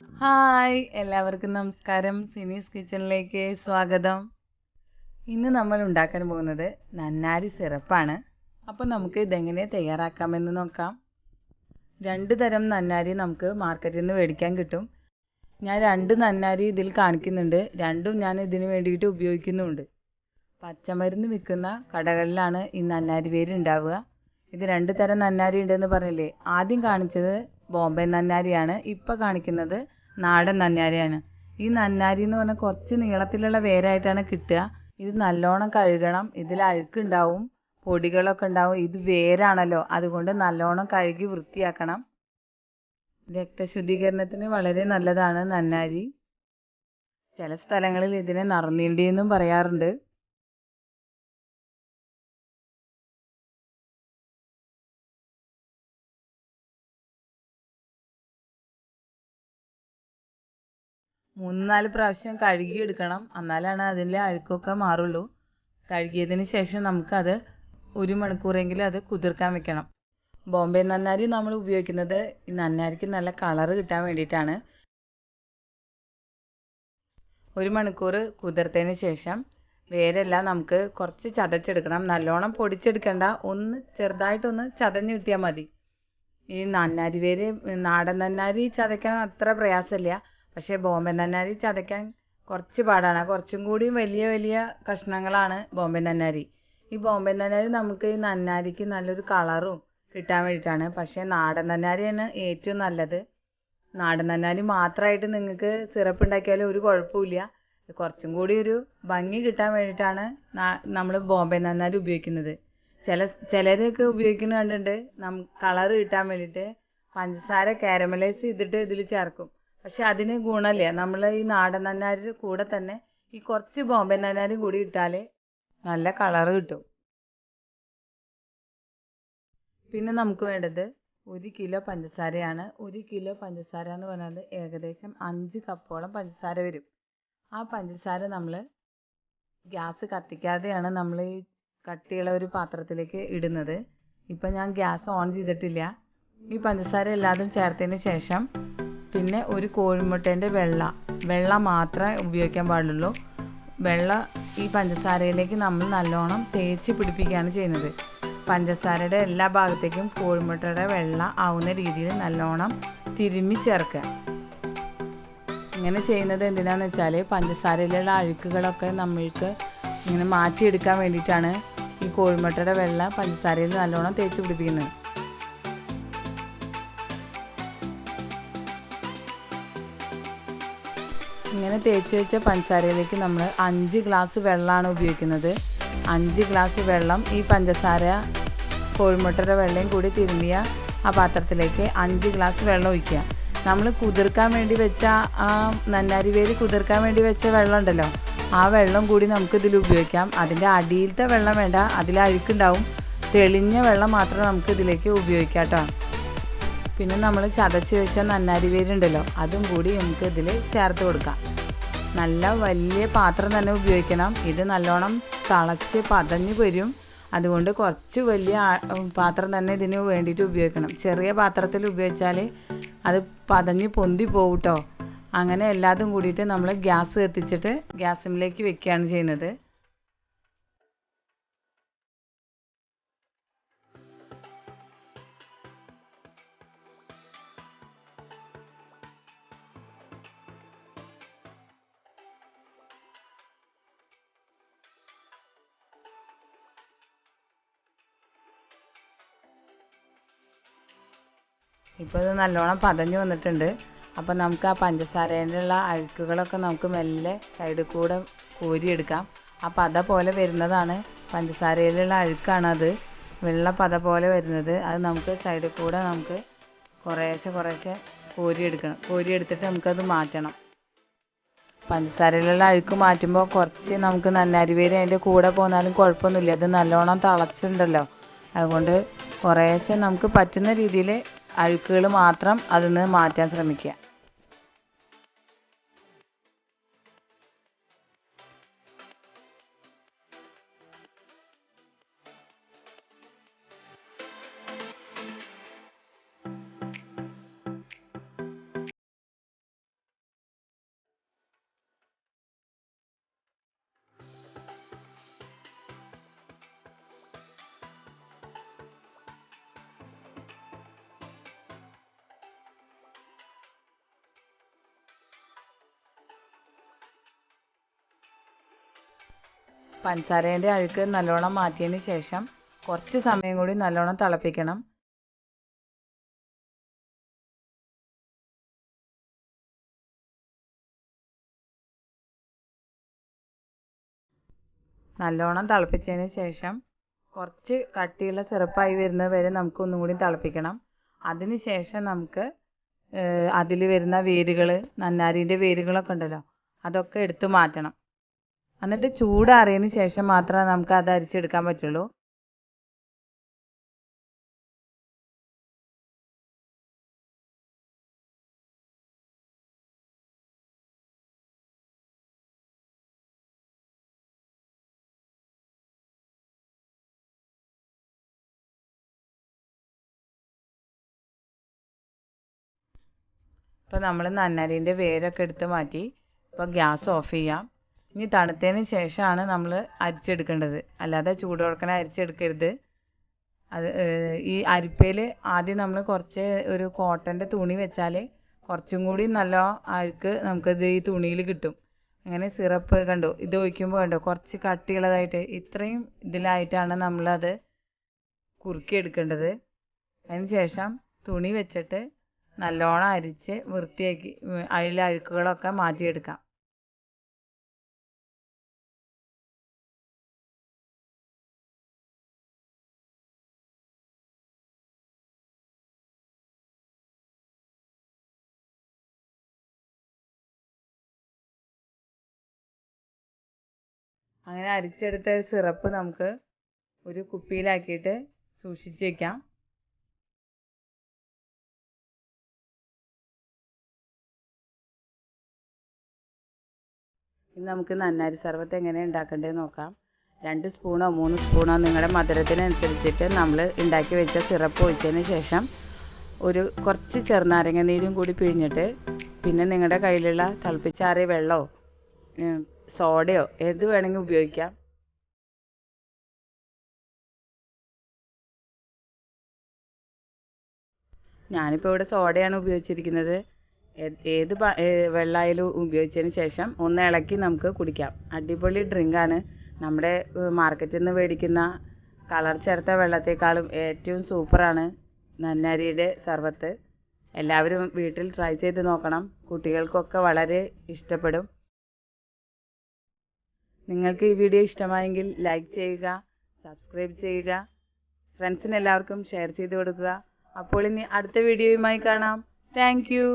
Hi എല്ലാവർക്കും നമസ്കാരം. സിനീസ് കിച്ചണിലേക്ക് സ്വാഗതം. ഇന്ന് നമ്മൾ ഉണ്ടാക്കാൻ പോകുന്നത് നന്നാരി സിറപ്പാണ്. അപ്പോൾ നമുക്ക് ഇതെങ്ങനെ തയ്യാറാക്കാമെന്ന് നോക്കാം. രണ്ട് തരം നന്നാരി നമുക്ക് മാർക്കറ്റിൽ നിന്ന് മേടിക്കാൻ കിട്ടും. ഞാൻ രണ്ട് നന്നാരി ഇതിൽ കാണിക്കുന്നുണ്ട്. രണ്ടും ഞാൻ ഇതിന് വേണ്ടിയിട്ട് ഉപയോഗിക്കുന്നുമുണ്ട്. പച്ചമരുന്ന് വിൽക്കുന്ന കടകളിലാണ് ഈ നന്നാരി വേര് ഉണ്ടാവുക. ഇത് രണ്ട് തരം നന്നാരി ഉണ്ടെന്ന് പറഞ്ഞില്ലേ. ആദ്യം കാണിച്ചത് ബോംബെ നന്നാരിയാണ്. ഇപ്പോൾ കാണിക്കുന്നത് നാടൻ നന്നാരിയാണ്. ഈ നന്നാരി എന്ന് പറഞ്ഞാൽ കുറച്ച് നീളത്തിലുള്ള വേരായിട്ടാണ് കിട്ടുക. ഇത് നല്ലോണം കഴുകണം. ഇതിൽ അഴുക്കുണ്ടാവും, പൊടികളൊക്കെ ഉണ്ടാവും. ഇത് വേരാണല്ലോ, അതുകൊണ്ട് നല്ലോണം കഴുകി വൃത്തിയാക്കണം. രക്തശുദ്ധീകരണത്തിന് വളരെ നല്ലതാണ് നന്നാരി. ചില സ്ഥലങ്ങളിൽ ഇതിനെ നറുനീണ്ടി എന്നും പറയാറുണ്ട്. മൂന്ന് നാല് പ്രാവശ്യം കഴുകിയെടുക്കണം, എന്നാലാണ് അതിലെ അഴുക്കൊക്കെ മാറുള്ളൂ. കഴുകിയതിന് ശേഷം നമുക്കത് 1 മണിക്കൂറെങ്കിലും അത് കുതിർക്കാൻ വെക്കണം. ബോംബെ നന്നാരി നമ്മൾ ഉപയോഗിക്കുന്നത് ഈ നന്നാരിക്ക് നല്ല കളറ് കിട്ടാൻ വേണ്ടിയിട്ടാണ്. 1 മണിക്കൂർ കുതിർത്തതിന് ശേഷം വേരെല്ലാം നമുക്ക് കുറച്ച് ചതച്ചെടുക്കണം. നല്ലോണം പൊടിച്ചെടുക്കണ്ട, ഒന്ന് ചെറുതായിട്ടൊന്ന് ചതഞ്ഞ് കിട്ടിയാൽ മതി. ഈ നന്നാരി വേര് നാടൻ നന്നാരി ചതയ്ക്കാൻ അത്ര പ്രയാസമില്ല. പക്ഷേ ബോംബെ നന്നാരി ചതയ്ക്കാൻ കുറച്ച് പാടാണ്. കുറച്ചും കൂടി വലിയ വലിയ കഷ്ണങ്ങളാണ് ബോംബെ നന്നാരി. ഈ ബോംബെ നന്നാരി നമുക്ക് ഈ നന്നാരിക്ക് നല്ലൊരു കളറും കിട്ടാൻ വേണ്ടിയിട്ടാണ്. പക്ഷേ നാടൻ നന്നാരിയാണ് ഏറ്റവും നല്ലത്. നാടൻ നന്നാരി മാത്രമായിട്ട് നിങ്ങൾക്ക് സിറപ്പ് ഉണ്ടാക്കിയാലും ഒരു കുഴപ്പമില്ല. കുറച്ചും കൂടി ഒരു ഭംഗി കിട്ടാൻ വേണ്ടിയിട്ടാണ് നമ്മൾ ബോംബെ നന്നാരി ഉപയോഗിക്കുന്നത്. ചിലരൊക്കെ ഉപയോഗിക്കുന്നത് കണ്ടിട്ടുണ്ട്, കളറ് കിട്ടാൻ വേണ്ടിയിട്ട് പഞ്ചസാര കാരമലൈസ് ചെയ്തിട്ട് ഇതിൽ ചേർക്കും. പക്ഷെ അതിന് ഗുണമില്ല. നമ്മൾ ഈ നാടൻ നന്നാരിയുടെ കൂടെ തന്നെ ഈ കുറച്ച് ബോംബെ നന്നാരി കൂടി ഇട്ടാൽ നല്ല കളറ് കിട്ടും. പിന്നെ നമുക്ക് വേണ്ടത് 1 കിലോ പഞ്ചസാരയാണ്. 1 കിലോ പഞ്ചസാര എന്ന് പറഞ്ഞാൽ ഏകദേശം 5 കപ്പോളം പഞ്ചസാര വരും. ആ പഞ്ചസാര നമ്മൾ ഗ്യാസ് കത്തിക്കാതെയാണ് നമ്മൾ ഈ കട്ടിയുള്ള ഒരു പാത്രത്തിലേക്ക് ഇടുന്നത്. ഇപ്പം ഞാൻ ഗ്യാസ് ഓൺ ചെയ്തിട്ടില്ല. ഈ പഞ്ചസാര എല്ലാതും ചേർത്തതിന് ശേഷം പിന്നെ ഒരു കോഴിമുട്ടേൻ്റെ വെള്ള മാത്രമേ ഉപയോഗിക്കാൻ പാടുള്ളൂ. ഈ പഞ്ചസാരയിലേക്ക് നമ്മൾ നല്ലോണം തേച്ച് പിടിപ്പിക്കുകയാണ് ചെയ്യുന്നത്. പഞ്ചസാരയുടെ എല്ലാ ഭാഗത്തേക്കും കോഴിമുട്ടയുടെ വെള്ള ആവുന്ന രീതിയിൽ നല്ലോണം തിരുമ്മി ചേർക്കുക. ഇങ്ങനെ ചെയ്യുന്നത് എന്തിനാണെന്ന് വെച്ചാൽ പഞ്ചസാരയിലുള്ള അഴുക്കുകളൊക്കെ നമ്മൾക്ക് ഇങ്ങനെ മാറ്റിയെടുക്കാൻ വേണ്ടിയിട്ടാണ് ഈ കോഴിമുട്ടയുടെ വെള്ള പഞ്ചസാരയിൽ നല്ലോണം തേച്ച് പിടിപ്പിക്കുന്നത്. ഇങ്ങനെ തേച്ച് വെച്ച പഞ്ചസാരയിലേക്ക് നമ്മൾ 5 ഗ്ലാസ് വെള്ളമാണ് ഉപയോഗിക്കുന്നത്. 5 ഗ്ലാസ് വെള്ളം ഈ പഞ്ചസാര കോഴിമുട്ടയുടെ വെള്ളയും കൂടി തിരുമ്മിയ ആ പാത്രത്തിലേക്ക് 5 ഗ്ലാസ് വെള്ളം ഒഴിക്കുക. നമ്മൾ കുതിർക്കാൻ വേണ്ടി വെച്ച ആ നന്നാരി വേര് കുതിർക്കാൻ വേണ്ടി വെച്ച വെള്ളം ഉണ്ടല്ലോ, ആ വെള്ളം കൂടി നമുക്ക് ഇതിൽ ഉപയോഗിക്കാം. അതിൻ്റെ അടിയിലത്തെ വെള്ളം വേണ്ട, അതിൽ അഴുക്കുണ്ടാവും. തെളിഞ്ഞ വെള്ളം മാത്രം നമുക്ക് ഇതിലേക്ക് ഉപയോഗിക്കാം കേട്ടോ. പിന്നെ നമ്മൾ ചതച്ച് വെച്ച നന്നാരി വേരുണ്ടല്ലോ, അതും കൂടി നമുക്ക് ഇതിൽ ചേർത്ത് കൊടുക്കാം. നല്ല വലിയ പാത്രം തന്നെ ഉപയോഗിക്കണം. ഇത് നല്ലോണം തിളച്ച് പതഞ്ഞ് വരും. അതുകൊണ്ട് കുറച്ച് വലിയ പാത്രം തന്നെ ഇതിന് വേണ്ടിയിട്ട് ഉപയോഗിക്കണം. ചെറിയ പാത്രത്തിൽ ഉപയോഗിച്ചാൽ അത് പതഞ്ഞ് പൊന്തി പോകും കേട്ടോ. അങ്ങനെ എല്ലാതും കൂടിയിട്ട് നമ്മൾ ഗ്യാസ് കത്തിച്ചിട്ട് ഗ്യാസിലേക്ക് വെക്കുകയാണ് ചെയ്യുന്നത്. ഇപ്പോൾ ഇത് നല്ലോണം പതഞ്ഞ് വന്നിട്ടുണ്ട്. അപ്പോൾ നമുക്ക് ആ പഞ്ചസാരയിലുള്ള അഴുക്കുകളൊക്കെ നമുക്ക് മെല്ലെ സൈഡിൽ കൂടെ കോരിയെടുക്കാം. ആ പത പോലെ വരുന്നതാണ് പഞ്ചസാരയിലുള്ള അഴുക്കാണത്. വെള്ള പത പോലെ വരുന്നത്. അത് നമുക്ക് സൈഡിൽ കൂടെ നമുക്ക് കുറേശ്ശെ കോരിയെടുത്തിട്ട് നമുക്കത് മാറ്റണം. പഞ്ചസാരയിലുള്ള അഴുക്ക് മാറ്റുമ്പോൾ കുറച്ച് നമുക്ക് നന്നാരി വേര് അതിൻ്റെ കൂടെ പോന്നാലും കുഴപ്പമൊന്നുമില്ല. അത് നല്ലോണം തിളച്ചിട്ടുണ്ടല്ലോ, അതുകൊണ്ട് കുറേശ്ശെ നമുക്ക് പറ്റുന്ന രീതിയിൽ അഴുക്കുകൾ മാത്രം അതിൽ നിന്ന് മാറ്റാൻ ശ്രമിക്കുക. പഞ്ചസാരേൻ്റെ അഴുക്ക് നല്ലോണം മാറ്റിയതിന് ശേഷം കുറച്ച് സമയം കൂടി നല്ലോണം തിളപ്പിക്കണം. നല്ലോണം തിളപ്പിച്ചതിന് ശേഷം കുറച്ച് കട്ടിയുള്ള സിറപ്പായി വരുന്നത് വരെ നമുക്ക് ഒന്നും കൂടി തിളപ്പിക്കണം. അതിന് ശേഷം നമുക്ക് അതിൽ വരുന്ന വേരുകൾ, നന്നാരിൻ്റെ വേരുകളൊക്കെ ഉണ്ടല്ലോ, അതൊക്കെ എടുത്ത് മാറ്റണം. എന്നിട്ട് ചൂടാറിയതിന് ശേഷം മാത്രമേ നമുക്ക് അത് അരിച്ചെടുക്കാൻ പറ്റുള്ളൂ. ഇപ്പോൾ നമ്മൾ നന്നാരിൻ്റെ വേരൊക്കെ എടുത്ത് മാറ്റി. ഇപ്പോൾ ഗ്യാസ് ഓഫ് ചെയ്യാം. ഇനി തണുത്തതിന് ശേഷമാണ് നമ്മൾ അരിച്ചെടുക്കേണ്ടത്, അല്ലാതെ ചൂടോടെ അരിച്ചെടുക്കരുത്. അത് ഈ അരിപ്പയിൽ ആദ്യം നമ്മൾ കുറച്ച് ഒരു കോട്ടൻ്റെ തുണി വെച്ചാൽ കുറച്ചും കൂടി നല്ല അഴുക്ക് നമുക്കത് ഈ തുണിയിൽ കിട്ടും. അങ്ങനെ സിറപ്പ് കണ്ടോ, ഇത് ഒഴിക്കുമ്പോൾ കണ്ടോ കുറച്ച് കട്ടിയുള്ളതായിട്ട് ഇത്രയും ഇതിലായിട്ടാണ് നമ്മളത് കുറുക്കിയെടുക്കേണ്ടത്. അതിന് ശേഷം തുണി വെച്ചിട്ട് നല്ലോണം അരിച്ച് വൃത്തിയാക്കി അതിലെ അഴുക്കുകളൊക്കെ മാറ്റിയെടുക്കാം. അങ്ങനെ അരിച്ചെടുത്ത സിറപ്പ് നമുക്ക് ഒരു കുപ്പിയിലാക്കിയിട്ട് സൂക്ഷിച്ച് വയ്ക്കാം. ഇനി നമുക്ക് നന്നാരി സർബത്ത് എങ്ങനെ ഉണ്ടാക്കേണ്ടത് നോക്കാം. 2 സ്പൂണോ 3 സ്പൂണോ നിങ്ങളുടെ മധുരത്തിനനുസരിച്ചിട്ട് നമ്മൾ ഉണ്ടാക്കി വെച്ച സിറപ്പ് ഒഴിച്ചതിന് ശേഷം ഒരു കുറച്ച് ചെറുനാരങ്ങ നീരും കൂടി പിഴിഞ്ഞിട്ട്, പിന്നെ നിങ്ങളുടെ കയ്യിലുള്ള തിളപ്പിച്ചാറിയ വെള്ളമോ സോഡയോ ഏത് വേണമെങ്കിൽ ഉപയോഗിക്കാം. ഞാനിപ്പോൾ ഇവിടെ സോഡയാണ് ഉപയോഗിച്ചിരിക്കുന്നത്. ഏത് വെള്ളമായാലും ഉപയോഗിച്ചതിന് ശേഷം ഒന്ന് ഇളക്കി നമുക്ക് കുടിക്കാം. അടിപൊളി ഡ്രിങ്കാണ്. നമ്മുടെ മാർക്കറ്റിൽ നിന്ന് മേടിക്കുന്ന കളർ ചേർത്ത വെള്ളത്തേക്കാളും ഏറ്റവും സൂപ്പറാണ് നന്നാരിയുടെ സർബത്ത്. എല്ലാവരും വീട്ടിൽ ട്രൈ ചെയ്ത് നോക്കണം. കുട്ടികൾക്കൊക്കെ വളരെ ഇഷ്ടപ്പെടും. നിങ്ങൾക്ക് ഈ വീഡിയോ ഇഷ്ടമായെങ്കിൽ ലൈക്ക് ചെയ്യുക, സബ്സ്ക്രൈബ് ചെയ്യുക, ഫ്രണ്ട്സിന് എല്ലാവർക്കും ഷെയർ ചെയ്ത് കൊടുക്കുക. അപ്പോൾ ഇനി അടുത്ത വീഡിയോയുമായി കാണാം. Thank you.